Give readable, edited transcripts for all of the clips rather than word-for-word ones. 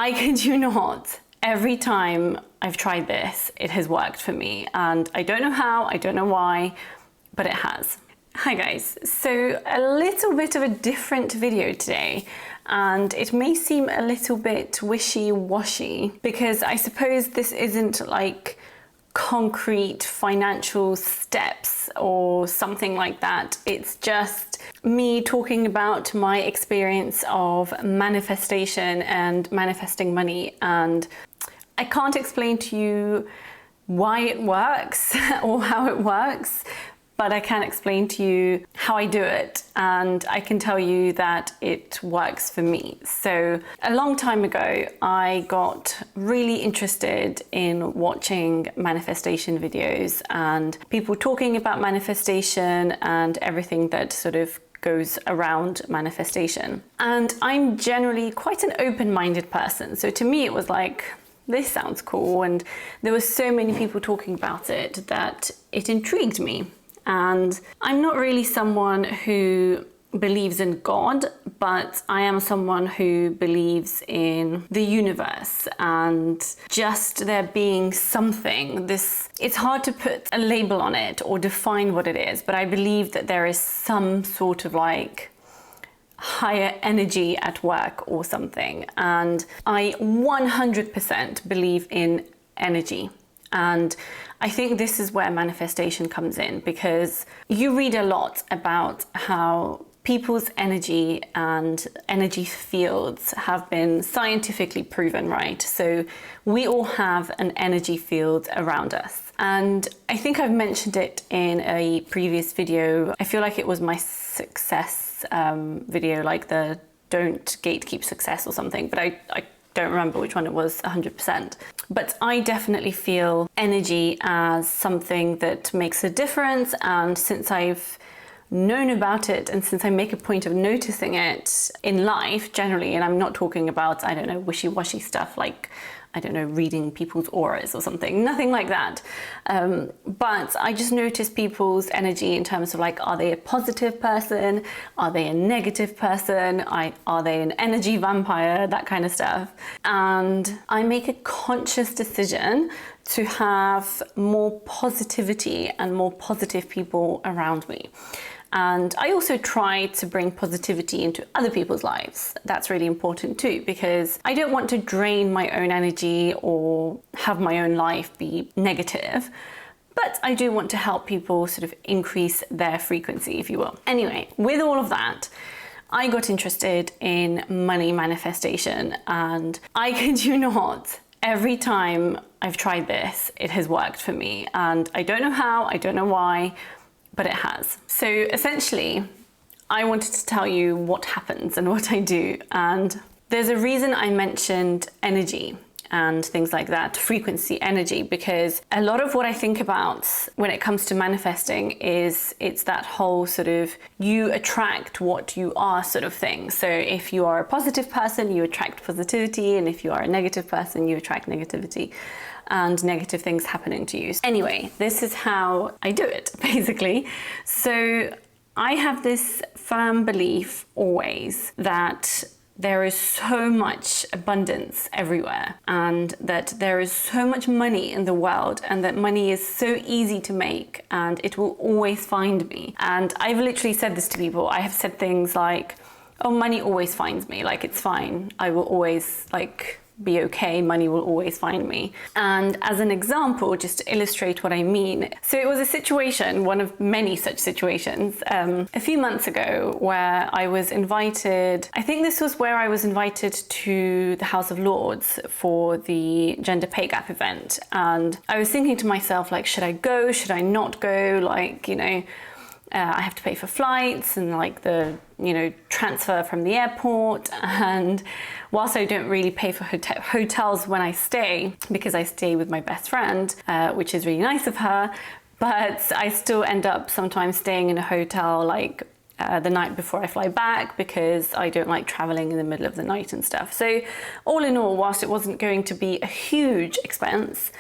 I kid you not, every time I've tried this, it has worked for me. And I don't know how, I don't know why, but it has. Hi guys, so a little bit of a different video today, and it may seem a little bit wishy-washy because I suppose this isn't like concrete financial steps or something like that. It's just me talking about my experience of manifestation and manifesting money, and I can't explain to you why it works or how it works, but I can explain to you how I do it, and I can tell you that it works for me. So a long time ago, I got really interested in watching manifestation videos and people talking about manifestation and everything that sort of goes around manifestation. And I'm generally quite an open-minded person. So to me, it was like, this sounds cool. And there were so many people talking about it that it intrigued me. And I'm not really someone who believes in God, but I am someone who believes in the universe and just there being something. It's hard to put a label on it or define what it is, but I believe that there is some sort of like higher energy at work or something. And I 100% believe in energy. And I think this is where manifestation comes in, because you read a lot about how people's energy and energy fields have been scientifically proven, right? So we all have an energy field around us. And I think I've mentioned it in a previous video. I feel like it was my success video, like the don't gatekeep success or something, but I don't remember which one it was 100%. But I definitely feel energy as something that makes a difference. And since I've known about it, and since I make a point of noticing it in life generally, and I'm not talking about, I don't know, wishy-washy stuff like, I don't know, reading people's auras or something, nothing like that. But I just notice people's energy in terms of like, are they a positive person? Are they a negative person? Are they an energy vampire? That kind of stuff. And I make a conscious decision to have more positivity and more positive people around me. And I also try to bring positivity into other people's lives. That's really important too, because I don't want to drain my own energy or have my own life be negative, but I do want to help people sort of increase their frequency, if you will. Anyway, with all of that, I got interested in money manifestation, and I kid you not, every time I've tried this, it has worked for me. And I don't know how, I don't know why, but it has. So essentially, I wanted to tell you what happens and what I do. And there's a reason I mentioned energy and things like that, frequency, energy, because a lot of what I think about when it comes to manifesting is it's that whole sort of you attract what you are sort of thing. So if you are a positive person, you attract positivity. And if you are a negative person, you attract negativity and negative things happening to you. Anyway, this is how I do it, basically. So I have this firm belief always that there is so much abundance everywhere, and that there is so much money in the world, and that money is so easy to make, and it will always find me. And I've literally said this to people. I have said things like, oh, money always finds me, like it's fine. I will always like be okay, money will always find me. And as an example, just to illustrate what I mean, so it was a situation, one of many such situations, a few months ago where I was invited, I think this was where I was invited to the House of Lords for the gender pay gap event. And I was thinking to myself, like, should I go, should I not go? Like, you know, I have to pay for flights and like the, you know, transfer from the airport. And whilst I don't really pay for hotels when I stay, because I stay with my best friend, which is really nice of her, but I still end up sometimes staying in a hotel like the night before I fly back, because I don't like traveling in the middle of the night and stuff. So all in all, whilst it wasn't going to be a huge expense,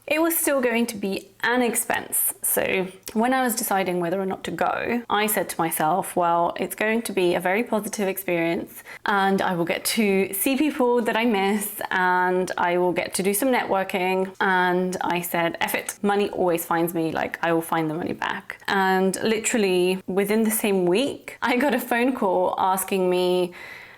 it was still going to be an expense. So when I was deciding whether or not to go, I said to myself, well, it's going to be a very positive experience and I will get to see people that I miss and I will get to do some networking. And I said, F it, money always finds me, like I will find the money back. And literally within the same week, I got a phone call asking me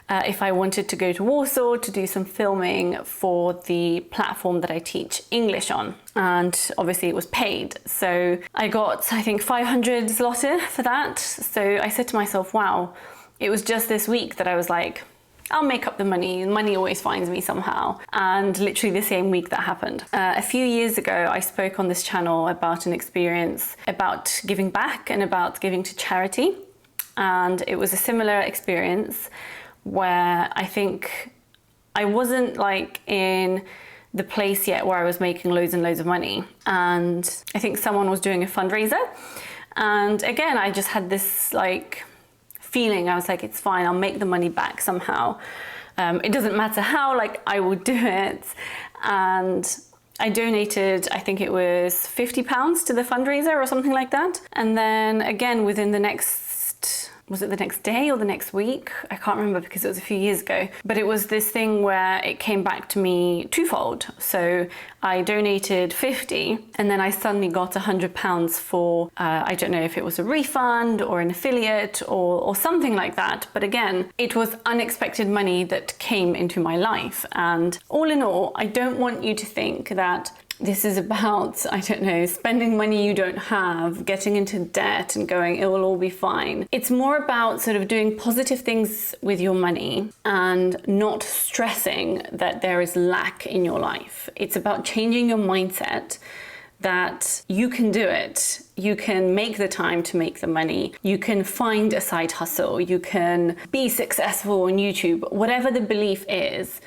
if I wanted to go to Warsaw to do some filming for the platform that I teach English on. And obviously it was paid. So I got, I think, 500 zloty for that. So I said to myself, wow, it was just this week that I was like, I'll make up the money. Money always finds me somehow. And literally the same week that happened. A few years ago, I spoke on this channel about an experience about giving back and about giving to charity. And it was a similar experience where I think I wasn't like in the place yet where I was making loads and loads of money. And I think someone was doing a fundraiser. And again, I just had this like feeling. I was like, it's fine, I'll make the money back somehow. It doesn't matter how, like I will do it. And I donated, I think it was £50 to the fundraiser or something like that. And then again, within the next, was it the next day or the next week? I can't remember because it was a few years ago. But it was this thing where it came back to me twofold. So I donated 50 and then I suddenly got £100 for, I don't know if it was a refund or an affiliate or something like that. But again, it was unexpected money that came into my life. And all in all, I don't want you to think that this is about, I don't know, spending money you don't have, getting into debt and going, it will all be fine. It's more about sort of doing positive things with your money and not stressing that there is lack in your life. It's about changing your mindset that you can do it. You can make the time to make the money. You can find a side hustle. You can be successful on YouTube, whatever the belief is.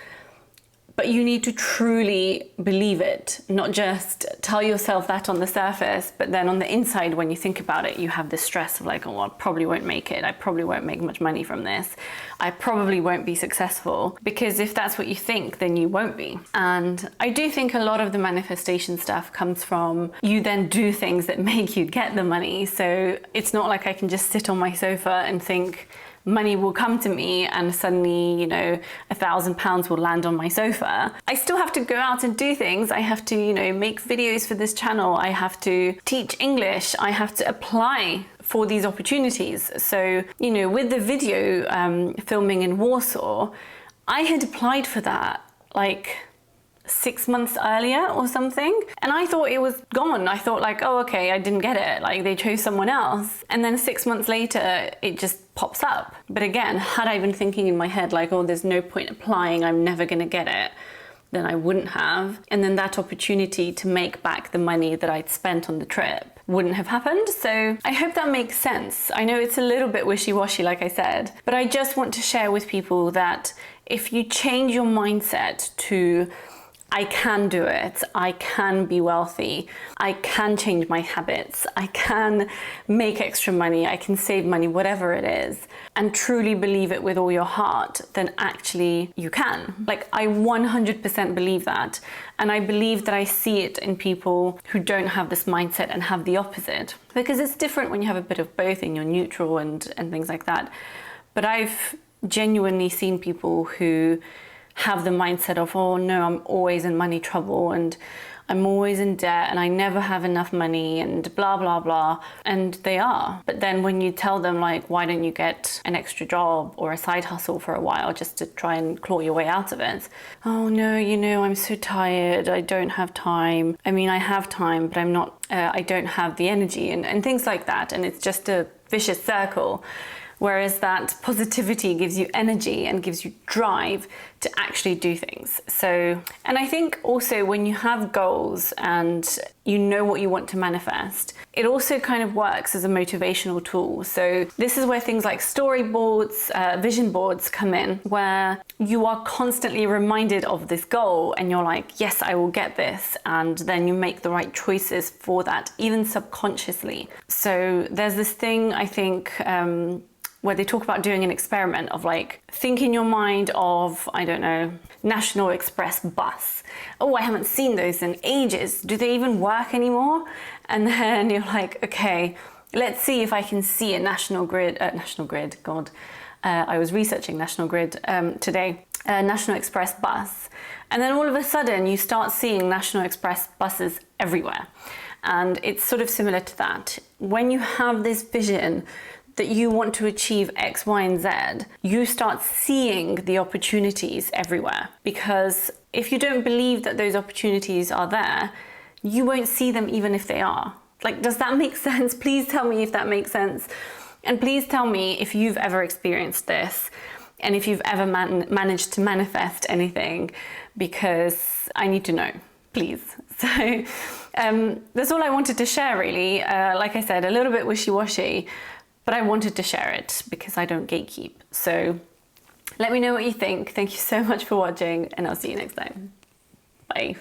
But you need to truly believe it, not just tell yourself that on the surface, but then on the inside, when you think about it, you have this stress of like, oh, I probably won't make it. I probably won't make much money from this. I probably won't be successful, because if that's what you think, then you won't be. And I do think a lot of the manifestation stuff comes from you then do things that make you get the money. So it's not like I can just sit on my sofa and think, money will come to me and suddenly, you know, £1,000 will land on my sofa. I still have to go out and do things. I have to, you know, make videos for this channel. I have to teach English. I have to apply for these opportunities. So, you know, with the video filming in Warsaw, I had applied for that like 6 months earlier or something, and I thought it was gone. I thought like, oh, okay, I didn't get it, like they chose someone else. And then 6 months later it just pops up. But again, had I been thinking in my head like, oh, there's no point applying, I'm never gonna get it, then I wouldn't have. And then that opportunity to make back the money that I'd spent on the trip wouldn't have happened. So I hope that makes sense. I know it's a little bit wishy-washy, like I said, but I just want to share with people that if you change your mindset to I can do it, I can be wealthy, I can change my habits, I can make extra money, I can save money, whatever it is, and truly believe it with all your heart, then actually you can. Like, I 100% believe that. And I believe that I see it in people who don't have this mindset and have the opposite. Because it's different when you have a bit of both and you're neutral and things like that. But I've genuinely seen people who have the mindset of, oh no, I'm always in money trouble and I'm always in debt and I never have enough money and blah, blah, blah. And they are. But then when you tell them like, why don't you get an extra job or a side hustle for a while just to try and claw your way out of it? Oh no, you know, I'm so tired. I don't have time. I mean, I have time, but I'm not, I don't have the energy and things like that. And it's just a vicious circle. Whereas that positivity gives you energy and gives you drive to actually do things. So, and I think also when you have goals and you know what you want to manifest, it also kind of works as a motivational tool. So this is where things like storyboards, vision boards come in, where you are constantly reminded of this goal and you're like, yes, I will get this. And then you make the right choices for that, even subconsciously. So there's this thing, I think, where they talk about doing an experiment of like, think in your mind of, I don't know, National Express bus. Oh, I haven't seen those in ages. Do they even work anymore? And then you're like, okay, let's see if I can see a National Grid, God. I was researching National Grid today, National Express bus. And then all of a sudden you start seeing National Express buses everywhere. And it's sort of similar to that. When you have this vision that you want to achieve X, Y, and Z, you start seeing the opportunities everywhere. Because if you don't believe that those opportunities are there, you won't see them even if they are. Like, does that make sense? Please tell me if that makes sense. And please tell me if you've ever experienced this and if you've ever managed to manifest anything, because I need to know, please. So that's all I wanted to share, really. Like I said, a little bit wishy-washy, but I wanted to share it because I don't gatekeep. So let me know what you think. Thank you so much for watching, and I'll see you next time. Bye.